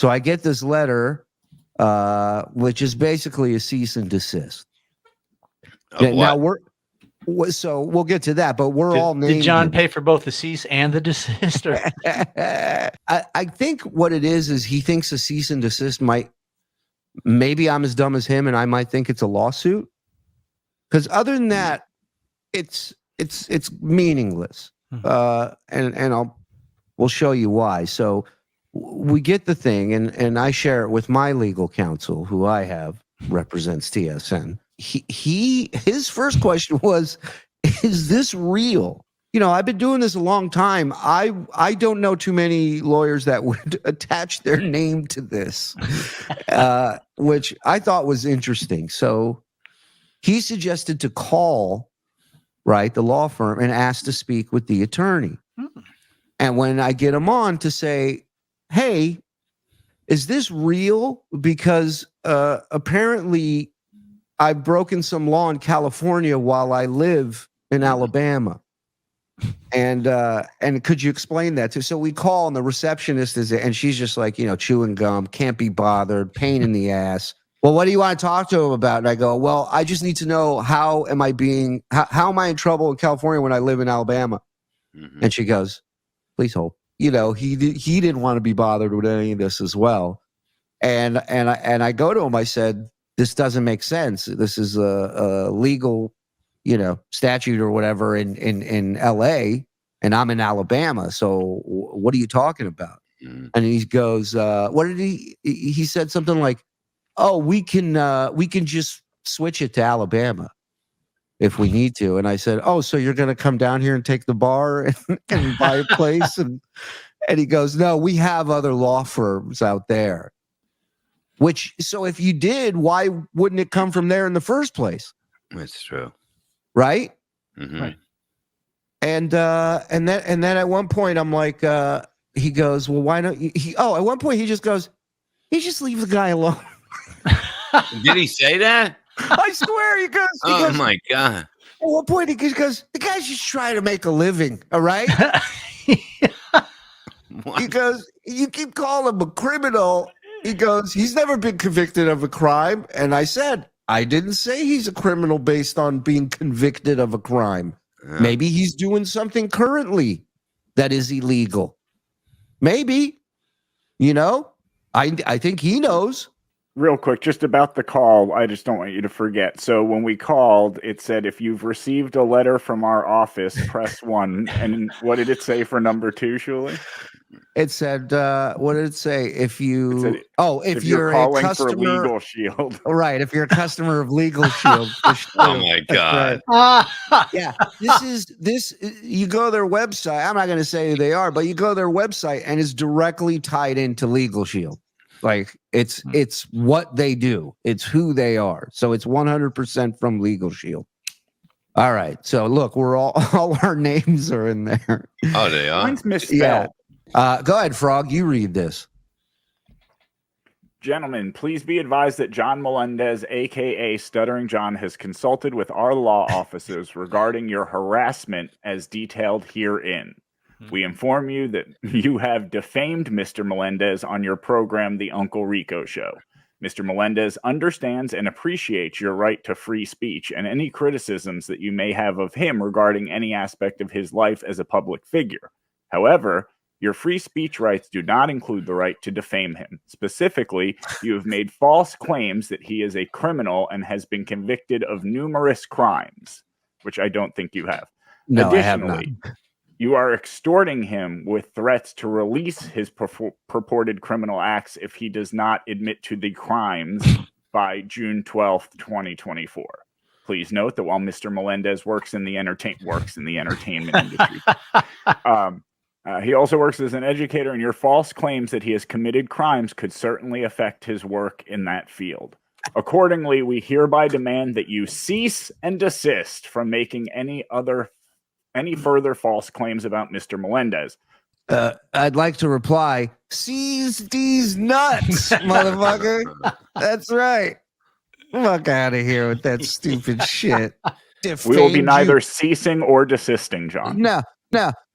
So I get this letter, which is basically a cease and desist. Now so we'll get to that, but we're all named. Did John pay for both the cease and the desist? Or? I think what it is he thinks a cease and desist maybe I'm as dumb as him and I might think it's a lawsuit. Because other than that, it's meaningless. And we'll show you why. So we get the thing, and I share it with my legal counsel, who I have represents TSN. His first question was, is this real? I've been doing this a long time. I don't know too many lawyers that would attach their name to this, which I thought was interesting. So he suggested to call, the law firm and ask to speak with the attorney. And when I get him on to say, hey, is this real? Because apparently I've broken some law in California while I live in Alabama. And could you explain that to? So we call, and the receptionist and she's just like, chewing gum, can't be bothered, pain in the ass. Well, what do you want to talk to him about? And I go, well, I just need to know how am I in trouble in California when I live in Alabama? Mm-hmm. And she goes, please hold. He didn't want to be bothered with any of this as well. And I go to him, I said, this doesn't make sense. This is a legal, statute or whatever in LA, and I'm in Alabama. So what are you talking about? Mm. And he goes, what did he said something like, oh, we can just switch it to Alabama if we need to. And I said, oh, so you're going to come down here and take the bar and buy a place? And he goes, no, we have other law firms out there. So if you did, why wouldn't it come from there in the first place? That's true. Right? Mm-hmm. Right. And then at one point I'm like, he goes, well, why don't you? At one point he just goes, you just leave the guy alone. Did he say that? I swear he goes. Oh my God. At one point he goes, the guy's just trying to make a living. All right. He goes, you keep calling him a criminal. He goes, he's never been convicted of a crime. And I said, I didn't say he's a criminal based on being convicted of a crime. Maybe he's doing something currently that is illegal. Maybe, I think he knows. Real quick, just about the call, I just don't want you to forget. So when we called, it said, if you've received a letter from our office, press 1. And what did it say for number 2, Shuli? It said, what did it say? If you're calling a customer, for Legal Shield. Right. If you're a customer of Legal Shield. Oh my God. Yeah. You go to their website. I'm not going to say who they are, but you go to their website and it's directly tied into Legal Shield. Like it's what they do. It's who they are. So it's 100% from Legal Shield. All right. So look, we're all our names are in there. Oh, they are? Mine's misspelled. Yeah. Go ahead, Frog. You read this. Gentlemen, please be advised that John Melendez, a.k.a. Stuttering John, has consulted with our law officers regarding your harassment as detailed herein. We inform you that you have defamed Mr. Melendez on your program, The Uncle Rico Show. Mr. Melendez understands and appreciates your right to free speech and any criticisms that you may have of him regarding any aspect of his life as a public figure. However, your free speech rights do not include the right to defame him. Specifically, you have made false claims that he is a criminal and has been convicted of numerous crimes, which I don't think you have. No, additionally, I have not. You are extorting him with threats to release his purported criminal acts if he does not admit to the crimes by June 12th, 2024. Please note that while Mr. Melendez works in the entertainment industry, he also works as an educator, and your false claims that he has committed crimes could certainly affect his work in that field. Accordingly, we hereby demand that you cease and desist from making any further false claims about Mr. Melendez. I'd like to reply, seize these nuts, motherfucker. That's right. Fuck out of here with that stupid shit. We will be neither ceasing or desisting, John. No.